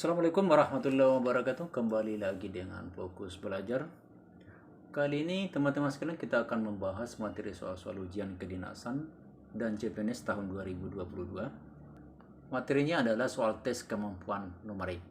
Assalamualaikum warahmatullahi wabarakatuh. Kembali lagi dengan Fokus Belajar. Kali ini teman-teman sekalian kita akan membahas materi soal-soal ujian kedinasan dan CPNS tahun 2022. Materinya adalah soal tes kemampuan numerik.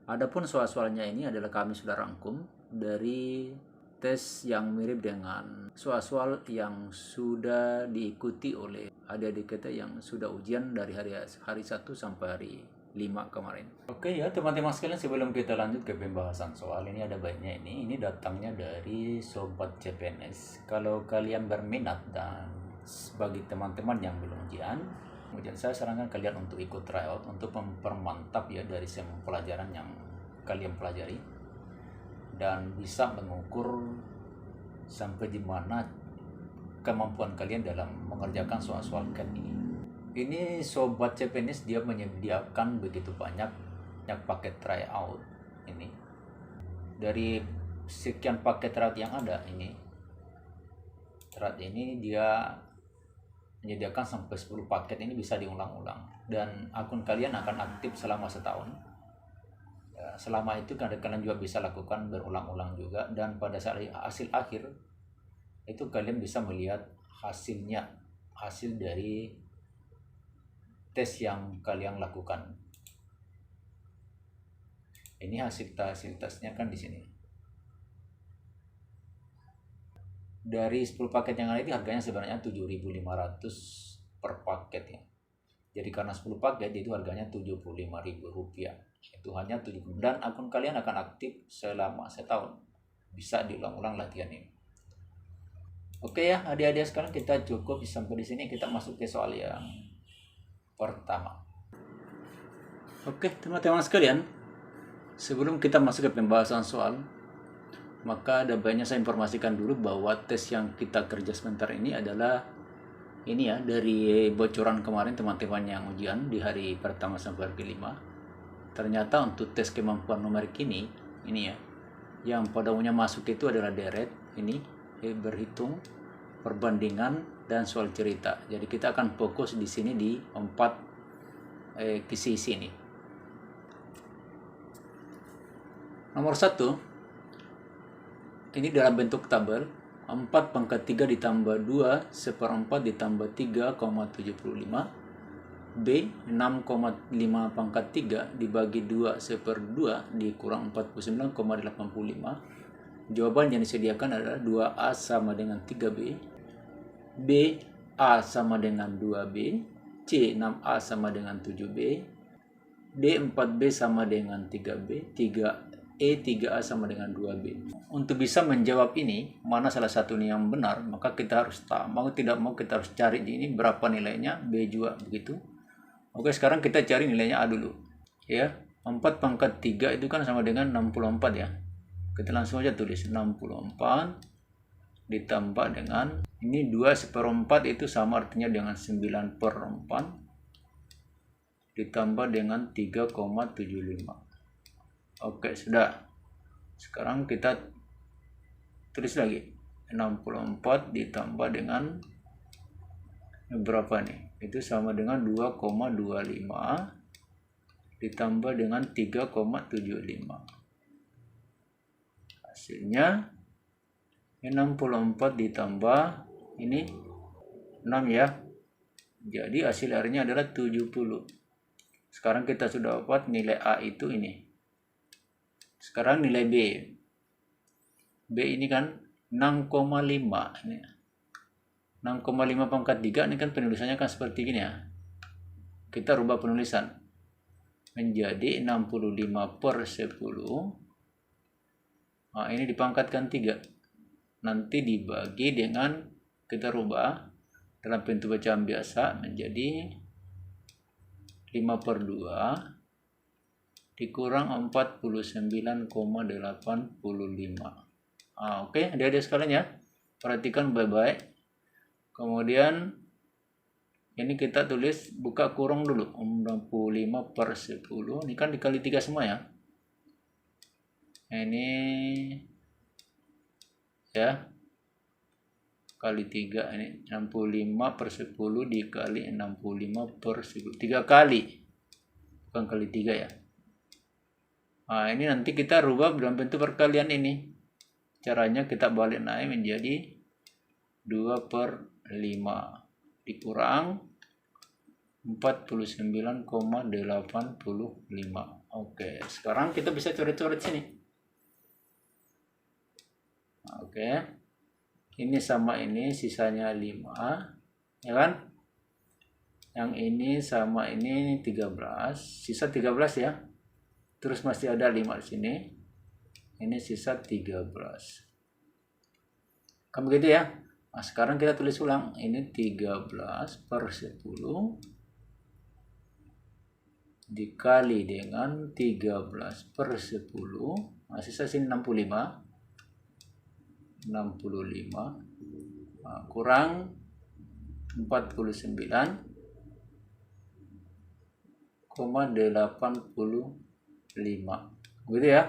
Adapun soal-soalnya ini adalah kami sudah rangkum dari tes yang mirip dengan soal-soal yang sudah diikuti oleh adik-adik kita yang sudah ujian dari hari 1 sampai hari 5 kemarin. Oke ya teman-teman sekalian, sebelum kita lanjut ke pembahasan soal ini, ada baiknya ini datangnya dari Sobat CPNS. Kalau kalian berminat dan bagi teman-teman yang belum ujian, kemudian saya sarankan kalian untuk ikut tryout untuk mempermantap ya dari semua pelajaran yang kalian pelajari dan bisa mengukur sampai di mana kemampuan kalian dalam mengerjakan soal-soal CAT ini. Ini Sobat CPNS dia menyediakan begitu banyak paket tryout ini. Dari sekian paket tryout yang ada ini, tryout ini dia menyediakan sampai 10 paket. Ini bisa diulang-ulang dan akun kalian akan aktif selama setahun. Selama itu kalian juga bisa lakukan berulang-ulang juga, dan pada saat hasil akhir itu kalian bisa melihat hasil dari tes yang kalian lakukan. Ini hasil tesnya kan di sini. Dari 10 paket yang ada ini harganya sebenarnya 7.500 per paket ya. Jadi karena 10 paket itu harganya Rp75.000. Itu hanya 70, dan akun kalian akan aktif selama setahun. Bisa diulang-ulang latihan ini. Oke ya, adik-adik sekarang kita cukup sampai di sini. Kita masuk ke soal yang pertama. Oke teman-teman sekalian, sebelum kita masuk ke pembahasan soal, maka ada baiknya saya informasikan dulu bahwa tes yang kita kerja sebentar ini adalah ini ya, dari bocoran kemarin teman-teman yang ujian di hari pertama sampai hari kelima. Ternyata untuk tes kemampuan numerik ini ya, yang pada umumnya masuk itu adalah deret, ini berhitung, perbandingan, dan soal cerita. Jadi kita akan fokus di sini di 4 kisi ini. Nomor 1, ini dalam bentuk tabel 4/3 ditambah 2/4 ditambah 3,75, B 6,5/3 dibagi 2/2 dikurang 49,85. Jawaban yang disediakan adalah 2A sama dengan 3B, B A sama dengan 2B, C 6A sama dengan 7B, D 4B sama dengan 3B, 3A sama dengan 2B. Untuk bisa menjawab ini, mana salah satunya yang benar, maka kita harus tahu, mau tidak mau kita harus cari di ini berapa nilainya, B juga begitu. Oke, sekarang kita cari nilainya A dulu. Ya, 4/3 itu kan sama dengan 64 ya. Kita langsung aja tulis 64 ditambah dengan ini 2/4, itu sama artinya dengan 9/4 ditambah dengan 3,75. Oke, sudah. Sekarang kita tulis lagi 64 ditambah dengan berapa nih? Itu sama dengan 2,25 ditambah dengan 3,75. Hasilnya 64 ditambah ini 6 ya. Jadi hasil akhirnya adalah 70. Sekarang kita sudah dapat nilai A itu ini. Sekarang nilai B. B ini kan 6,5 ini. 6,5/3 ini kan penulisannya kan seperti gini ya. Kita rubah penulisan menjadi 65/10. Nah, ini dipangkatkan 3. Nanti dibagi dengan, kita rubah dalam pintu bacaan biasa menjadi 5/2 dikurang 49,85. Oke, adik-adik sekalian ya, perhatikan baik-baik. Kemudian ini kita tulis, buka kurung dulu, 65/10, ini kan dikali 3 semua ya. Ini ya, kali 3, ini 65/10 dikali 65/10, 3 kali, bukan kali 3 ya. Nah, ini nanti kita rubah dalam bentuk perkalian ini. Caranya kita balik naik menjadi 2/5 dikurang 49,85. Oke, sekarang kita bisa coret-coret sini. Oke, ini sama ini, sisanya 5, ya kan? Yang ini sama ini 13, sisa 13 ya. Terus masih ada 5 di sini. Ini sisa 13. Kan begitu ya? Nah, sekarang kita tulis ulang. Ini 13/10 dikali dengan 13/10. Nah, sisa sini 65. Nah, kurang 49,85. Begitu ya?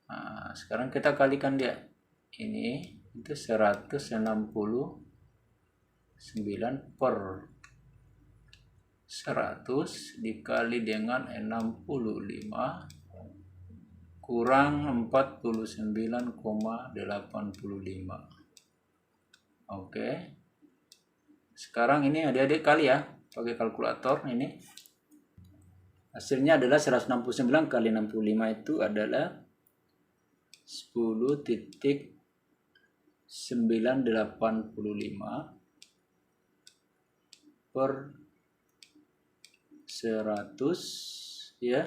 Nah, sekarang kita kalikan dia. Ini itu 169/100 dikali dengan 65 kurang 49,85. Oke. Sekarang ini adik-adik kali ya pakai kalkulator ini. Hasilnya adalah 169 kali 65 itu adalah 10,985 per 100 ya,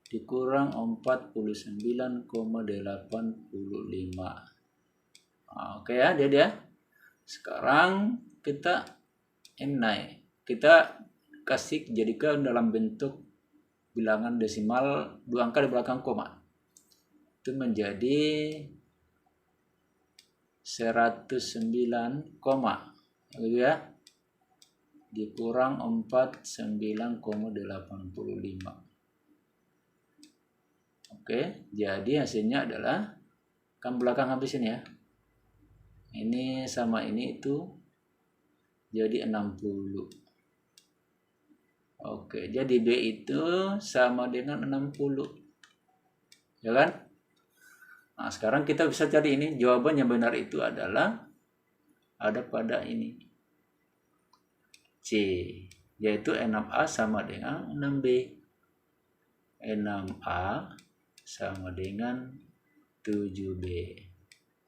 dikurang 49,85. Oke ya dia. Sekarang kita naik, kita kasih jadikan dalam bentuk bilangan desimal 2 angka di belakang koma. Itu menjadi 109, gitu ya, dikurang 49,85. Oke, jadi hasilnya adalah kan belakang habis ini ya. Ini sama ini itu jadi 60. Oke, jadi B itu sama dengan 60. Ya kan? Nah, sekarang kita bisa cari ini. Jawaban yang benar itu adalah ada pada ini. C, yaitu 6A sama dengan 6B. 6A sama dengan 7B.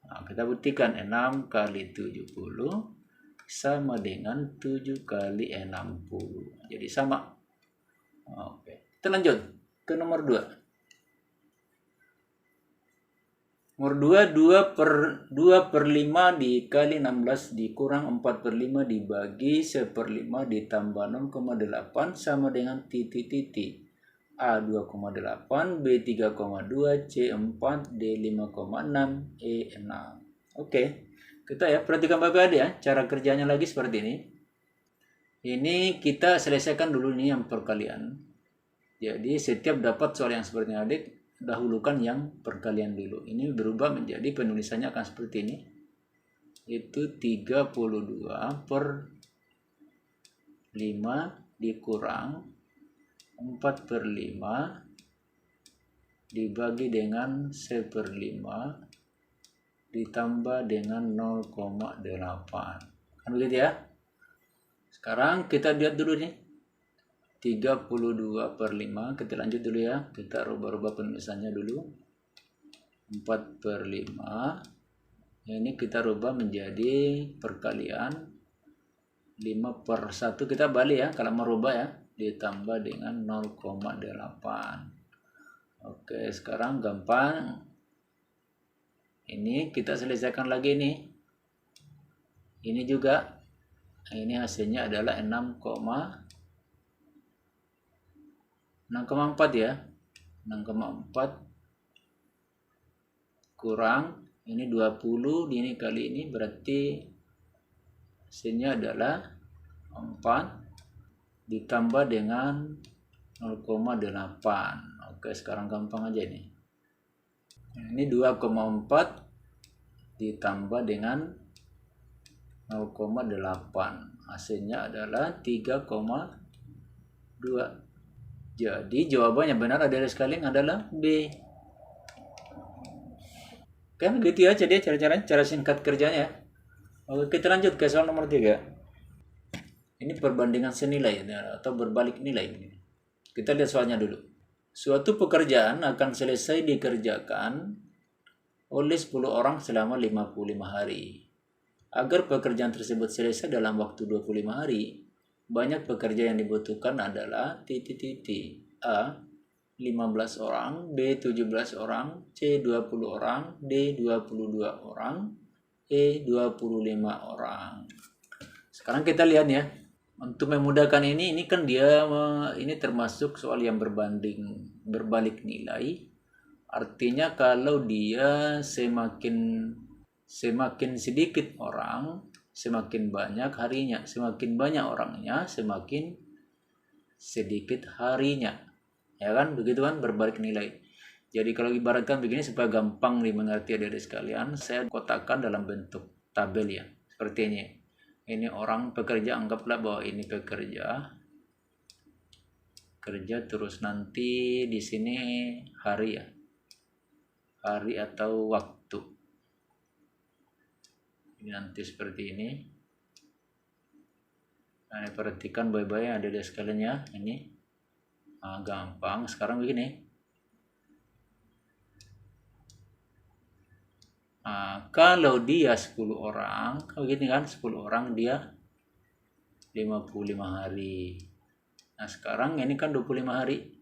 Nah, kita buktikan 6 kali 70 sama dengan 7 kali 60. Jadi sama. Oke. Kita lanjut ke nomor 2. Nomor 2/5 dikali 16 dikurang 4/5 dibagi 1/5 ditambah 0,8 sama dengan titik-titik. A 2,8, B 3,2, C 4, D 5,6, E 6. Oke, kita ya perhatikan Bapak-Adik ya, cara kerjanya lagi seperti ini. Ini kita selesaikan dulu nih yang perkalian. Jadi setiap dapat soal yang seperti ini adik, dahulukan yang perkalian dulu. Ini berubah menjadi penulisannya akan seperti ini. Itu 32/5 dikurang 4/5 dibagi dengan 1/5 ditambah dengan 0,8. Kan begitu ya? Sekarang kita lihat dulu nih. 32/5, kita lanjut dulu ya. Kita rubah-rubah penulisannya dulu. 4/5. Ini kita rubah menjadi perkalian 5/1. Kita balik ya kalau merubah ya. Ditambah dengan 0,8. Oke, sekarang gampang. Ini kita selesaikan lagi nih. Ini juga. Ini hasilnya adalah 6,4 ya. 6,4 kurang ini 20 ini kali ini berarti hasilnya adalah 4 ditambah dengan 0,8. Oke, sekarang gampang aja nih. Ini 2,4 ditambah dengan 0,8. Hasilnya adalah 3,2. Jadi jawabannya benar adalah sekalian adalah B. Kan begitu ya jadi cara-caranya, cara singkat kerjanya. Oke, kita lanjut ke soal nomor 3. Ini perbandingan senilai atau berbalik nilai. Kita lihat soalnya dulu. Suatu pekerjaan akan selesai dikerjakan oleh 10 orang selama 55 hari. Agar pekerjaan tersebut selesai dalam waktu 25 hari, banyak pekerja yang dibutuhkan adalah A. 15 orang, B. 17 orang, C. 20 orang, D. 22 orang, E. 25 orang. Sekarang kita lihat ya. Untuk memudahkan ini kan dia ini termasuk soal yang berbalik nilai. Artinya kalau dia semakin sedikit orang, semakin banyak harinya, semakin banyak orangnya, semakin sedikit harinya. Ya kan, begitu kan, berbalik nilai. Jadi kalau ibaratkan begini supaya gampang dimengerti adik-adik sekalian, saya kotakkan dalam bentuk tabel ya, seperti ini. Ini orang pekerja, anggaplah bahwa ini pekerja terus nanti di sini hari ya, hari atau waktu. Ini nanti seperti ini. Nah, perhatikan baik-baik adik-adik sekalian ya, ini gampang. Sekarang begini. Kalau dia 10 orang, begini kan, 10 orang dia 55 hari. Nah, sekarang ini kan 25 hari.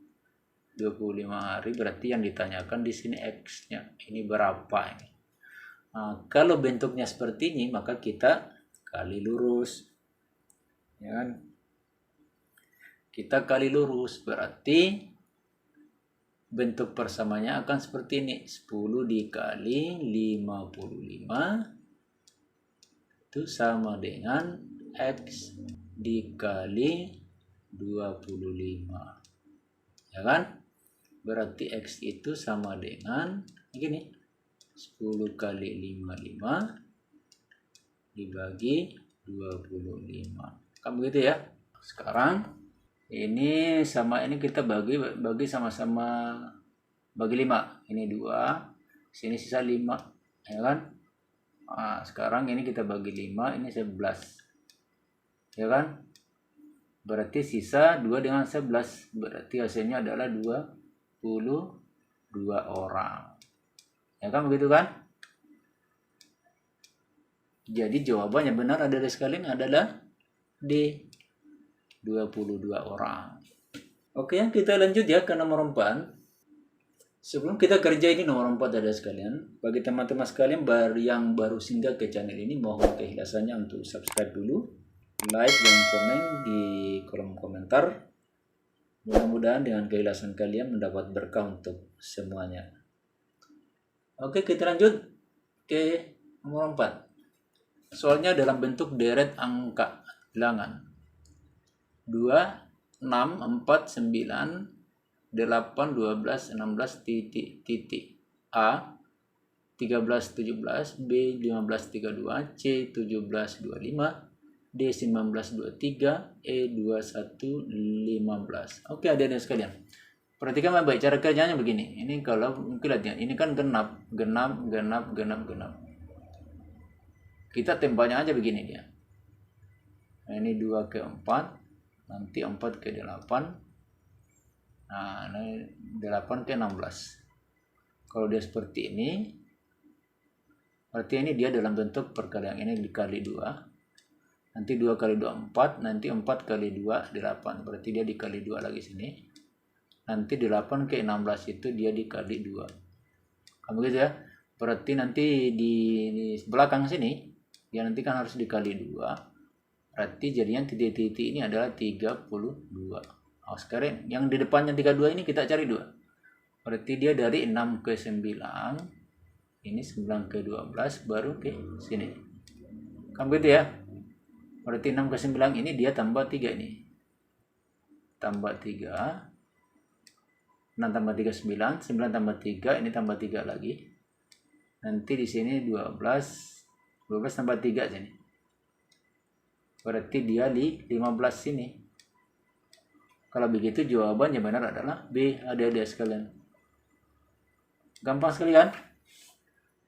25 hari berarti yang ditanyakan di sini X-nya. Ini berapa ini? Kalau bentuknya seperti ini, maka kita kali lurus. Ya kan? Kita kali lurus berarti bentuk persamanya akan seperti ini. 10 dikali 55 itu sama dengan X dikali 25. Ya kan? Berarti X itu sama dengan begini. 10 kali 55 dibagi 25. Kan begitu ya? Sekarang ini sama ini kita bagi sama-sama, bagi 5. Ini 2, sini sisa 5, ya kan? Sekarang ini kita bagi 5, ini 11, ya kan? Berarti sisa 2 dengan 11, berarti hasilnya adalah 22 orang, ya kan, begitu kan? Jadi jawabannya benar adalah sekalian adalah D, 22 orang. Oke, kita lanjut ya ke nomor 4. Sebelum kita kerja ini nomor 4 ada sekalian. Bagi teman-teman sekalian yang baru singgah ke channel ini, mohon keikhlasannya untuk subscribe dulu, like dan komen di kolom komentar. Mudah-mudahan dengan keikhlasan kalian mendapat berkah untuk semuanya. Oke, kita lanjut ke nomor 4. Soalnya dalam bentuk deret angka bilangan. 2, 6, 4, 9, 8, 12, 16, titik. A, 13, 17, B, 15, 32, C, 17, 25, D, 19, 23, E, 21, 15. Oke, adik-adik sekalian. Perhatikan baik cara kerjanya begini. Ini kalau mungkin lihat ya, ini kan genap. Kita tempatnya aja begini dia. Nah, ini 2 ke 4. Nanti 4 ke 8. Nah, ini 8 ke 16. Kalau dia seperti ini, berarti ini dia dalam bentuk perkalian. Ini dikali 2. Nanti 2 kali 2, 4. Nanti 4 kali 2, 8. Berarti dia dikali 2 lagi sini. Nanti 8 ke 16 itu dia dikali 2. Kamu gitu ya. Berarti nanti di belakang sini, dia nanti kan harus dikali 2. Berarti jadinya titik-titik ini adalah 32. Sekarang yang di depannya 32 ini kita cari 2. Berarti dia dari 6 ke 9. Ini 9 ke 12 baru ke sini. Kan begitu ya? Berarti 6 ke 9 ini dia tambah 3 ini. Tambah 3. 6 tambah 3 9, 9 tambah 3, ini tambah 3 lagi. Nanti di sini 12 tambah 3 sini. Berarti dia di 15 sini. Kalau begitu jawaban yang benar adalah B, adik-adik sekalian. Gampang sekali kan?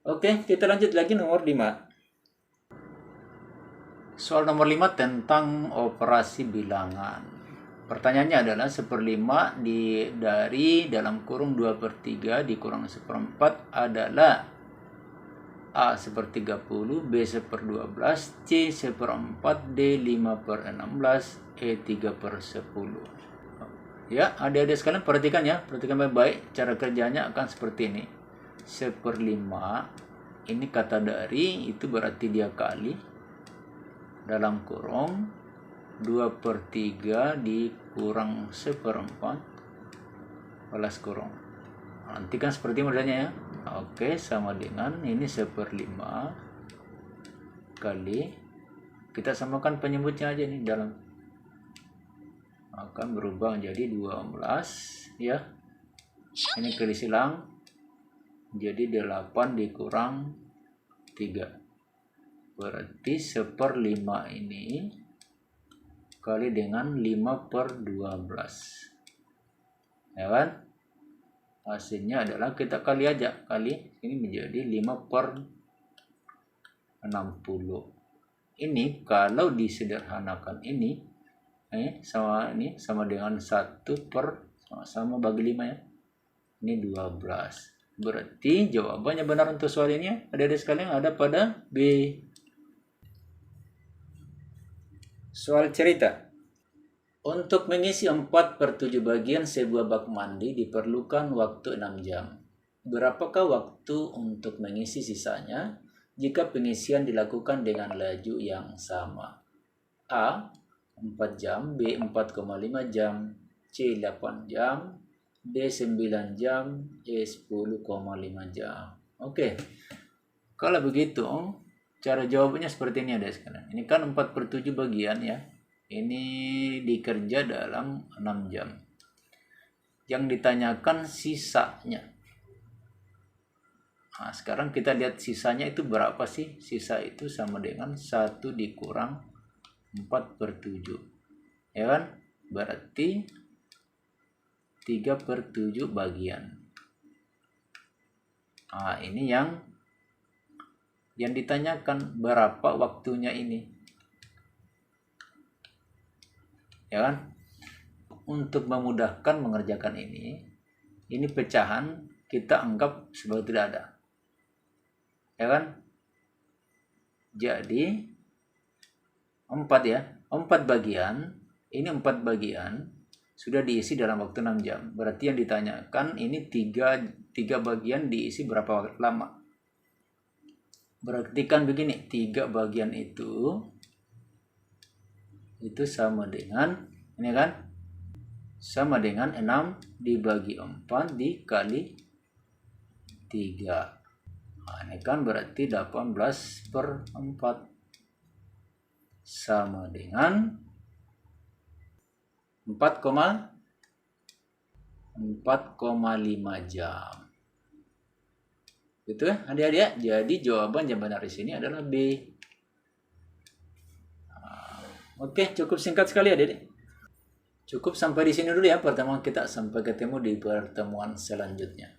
Oke, kita lanjut lagi nomor 5. Soal nomor 5 tentang operasi bilangan. Pertanyaannya adalah 1/5 dari dalam kurung 2/3 dikurang 1/4 adalah A 1/30, B 1/12, C 1/4, D 5/16, E 3/10. Ya, adik-adik sekalian perhatikan ya, perhatikan baik-baik. Cara kerjanya akan seperti ini. 1/5 ini kata dari, itu berarti dia kali dalam kurung 2/3 dikurang 1/4 balas kurung. Nanti kan seperti modelnya ya. Oke, sama dengan ini 1/5 kali, kita samakan penyebutnya aja nih, dalam akan berubah menjadi 12 ya. Ini kali silang jadi 8 dikurang 3, berarti 1/5 ini kali dengan 5/12 ya kan. Hasilnya adalah kita kali aja, kali ini menjadi 5/60. Ini kalau disederhanakan ini sama dengan 1 per sama bagi 5 ya. Ini 12. Berarti jawabannya benar untuk soal ini ya. Adik-adik sekalian ada pada B. Soal cerita. Untuk mengisi 4/7 bagian sebuah bak mandi diperlukan waktu 6 jam. Berapakah waktu untuk mengisi sisanya jika pengisian dilakukan dengan laju yang sama? A 4 jam, B 4,5 jam, C 8 jam, D 9 jam, E 10,5 jam. Oke. Kalau begitu, cara jawabannya seperti ini ada sekarang. Ini kan 4/7 bagian ya. Ini dikerja dalam 6 jam. Yang ditanyakan sisanya. Nah, sekarang kita lihat sisanya itu berapa sih? Sisa itu sama dengan 1 dikurang 4/7 ya kan, berarti 3/7 bagian. Nah, ini yang ditanyakan berapa waktunya ini ya kan. Untuk memudahkan mengerjakan ini pecahan kita anggap sebagai tidak ada ya kan. Jadi 4 ya, 4 bagian, ini 4 bagian sudah diisi dalam waktu 6 jam. Berarti yang ditanyakan ini 3 bagian diisi berapa lama. Berarti kan begini, 3 bagian itu sama dengan, ini kan, sama dengan 6 dibagi 4 dikali 3. Nah, ini kan berarti 18/4 sama dengan 4,5 jam. Gitu ya adik-adik. Jadi jawaban yang benar di sini adalah B. Oke, cukup singkat sekali adik-adik. Cukup sampai di sini dulu ya pertemuan kita. Sampai ketemu di pertemuan selanjutnya.